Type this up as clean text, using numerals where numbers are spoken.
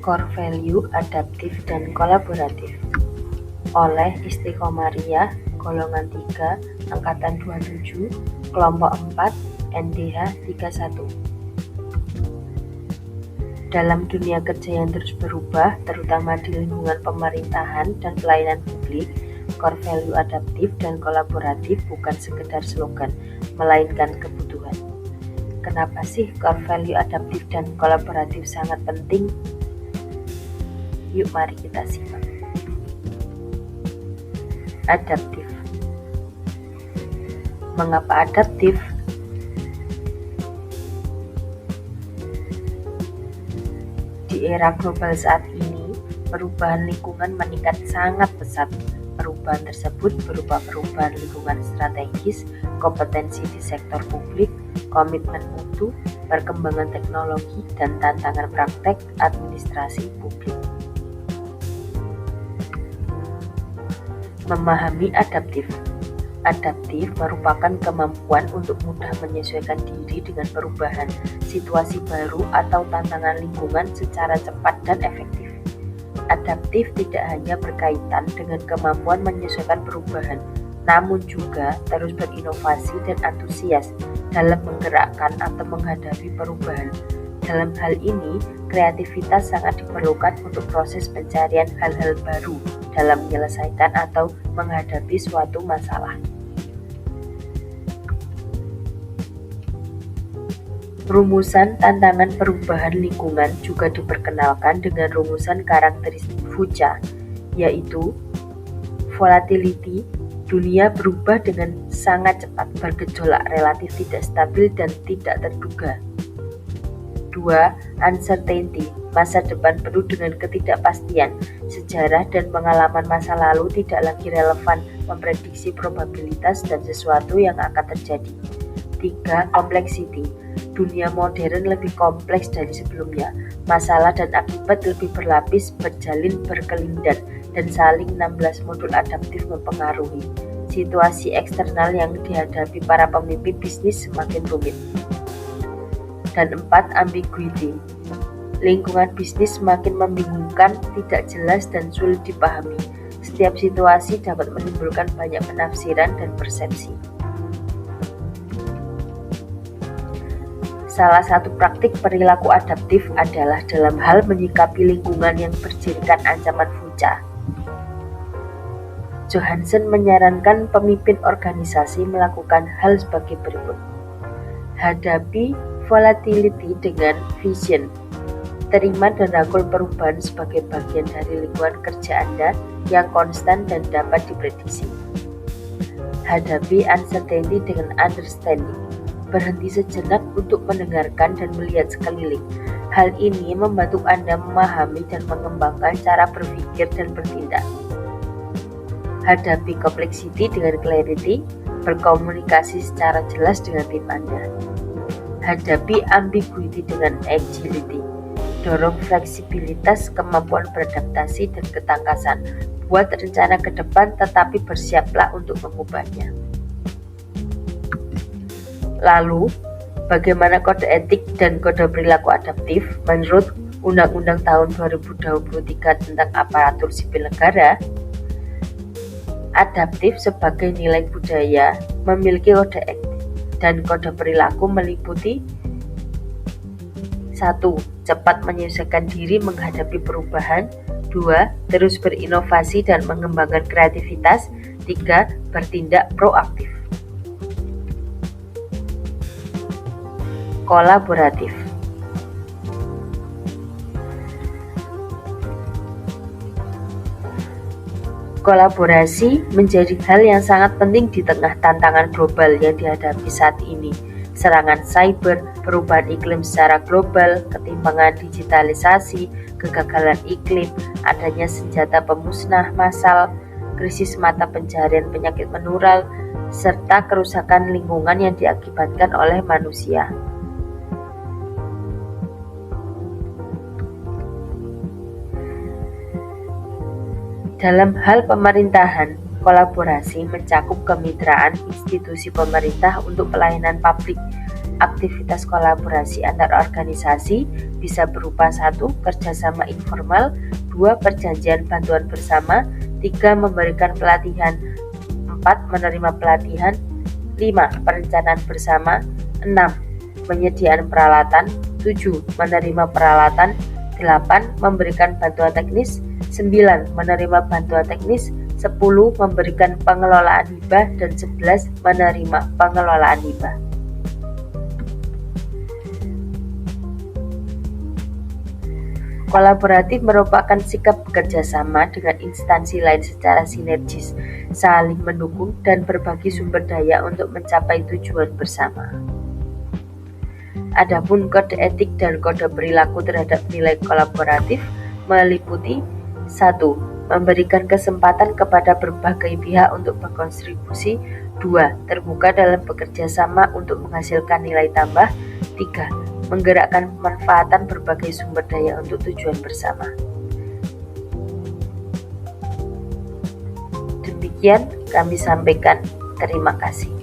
Core Value Adaptif dan Kolaboratif oleh Istiqomariah Golongan 3 Angkatan 27 Kelompok 4 NDH 31. Dalam dunia kerja yang terus berubah, terutama di lingkungan pemerintahan dan pelayanan publik, core value adaptif dan kolaboratif bukan sekedar slogan, melainkan kebutuhan. Kenapa sih core value adaptif dan kolaboratif sangat penting? Yuk mari kita simak. Adaptif. Mengapa adaptif? Di era global saat ini, perubahan lingkungan meningkat sangat pesat. Perubahan tersebut berupa perubahan lingkungan strategis, kompetensi di sektor publik, komitmen mutu, perkembangan teknologi, dan tantangan praktek administrasi publik. Memahami adaptif. Adaptif merupakan kemampuan untuk mudah menyesuaikan diri dengan perubahan, situasi baru, atau tantangan lingkungan secara cepat dan efektif. Adaptif tidak hanya berkaitan dengan kemampuan menyesuaikan perubahan, namun juga terus berinovasi dan antusias dalam menggerakkan atau menghadapi perubahan. Dalam hal ini, kreativitas sangat diperlukan untuk proses pencarian hal-hal baru dalam menyelesaikan atau menghadapi suatu masalah. Rumusan tantangan perubahan lingkungan juga diperkenalkan dengan rumusan karakteristik VUCA, yaitu volatility, dunia berubah dengan sangat cepat, bergejolak, relatif tidak stabil, dan tidak terduga. 2. Uncertainty, masa depan penuh dengan ketidakpastian, sejarah dan pengalaman masa lalu tidak lagi relevan memprediksi probabilitas dan sesuatu yang akan terjadi. 3. Complexity, dunia modern lebih kompleks dari sebelumnya, masalah dan akibat lebih berlapis, berjalin, berkelindan, dan saling 16 modul adaptif mempengaruhi. Situasi eksternal yang dihadapi para pemimpin bisnis semakin rumit. Dan 4. Ambiguity, lingkungan bisnis semakin membingungkan, tidak jelas, dan sulit dipahami. Setiap situasi dapat menimbulkan banyak penafsiran dan persepsi. Salah satu praktik perilaku adaptif adalah dalam hal menyikapi lingkungan yang berjadikan ancaman VUCA. Johansson menyarankan pemimpin organisasi melakukan hal sebagai berikut. Hadapi volatility dengan vision. Terima dan rangkul perubahan sebagai bagian dari lingkungan kerja Anda yang konstan dan dapat diprediksi. Hadapi uncertainty dengan understanding. Berhenti sejenak untuk mendengarkan dan melihat sekeliling. Hal ini membantu Anda memahami dan mengembangkan cara berpikir dan bertindak. Hadapi complexity dengan clarity, berkomunikasi secara jelas dengan tim Anda. Hadapi ambiguity dengan agility, dorong fleksibilitas, kemampuan beradaptasi, dan ketangkasan. Buat rencana ke depan tetapi bersiaplah untuk mengubahnya. Lalu, bagaimana kode etik dan kode perilaku adaptif menurut Undang-Undang tahun 2023 tentang aparatur sipil negara? Adaptif sebagai nilai budaya memiliki kode etik dan kode perilaku meliputi 1. Cepat menyesuaikan diri menghadapi perubahan. 2. Terus berinovasi dan mengembangkan kreativitas. 3. Bertindak proaktif. Kolaboratif. Kolaborasi menjadi hal yang sangat penting di tengah tantangan global yang dihadapi saat ini. Serangan cyber, perubahan iklim secara global, ketimpangan digitalisasi, kegagalan iklim, adanya senjata pemusnah massal, krisis mata pencaharian penyakit menular, serta kerusakan lingkungan yang diakibatkan oleh manusia. Dalam hal pemerintahan, kolaborasi mencakup kemitraan institusi pemerintah untuk pelayanan publik, Aktivitas kolaborasi antar organisasi bisa berupa 1. Kerjasama informal, 2. Perjanjian bantuan bersama, 3. Memberikan pelatihan, 4. Menerima pelatihan, 5. Perencanaan bersama, 6. Penyediaan peralatan, 7. Menerima peralatan, 8. Memberikan bantuan teknis, 9. Menerima bantuan teknis, 10. Memberikan pengelolaan hibah, dan 11. Menerima pengelolaan hibah. Kolaboratif merupakan sikap bekerja sama dengan instansi lain secara sinergis, saling mendukung, dan berbagi sumber daya untuk mencapai tujuan bersama. Adapun kode etik dan kode perilaku terhadap nilai kolaboratif meliputi 1. Memberikan kesempatan kepada berbagai pihak untuk berkontribusi, 2. Terbuka dalam bekerja sama untuk menghasilkan nilai tambah, 3. Menggerakkan pemanfaatan berbagai sumber daya untuk tujuan bersama. Demikian kami sampaikan. Terima kasih.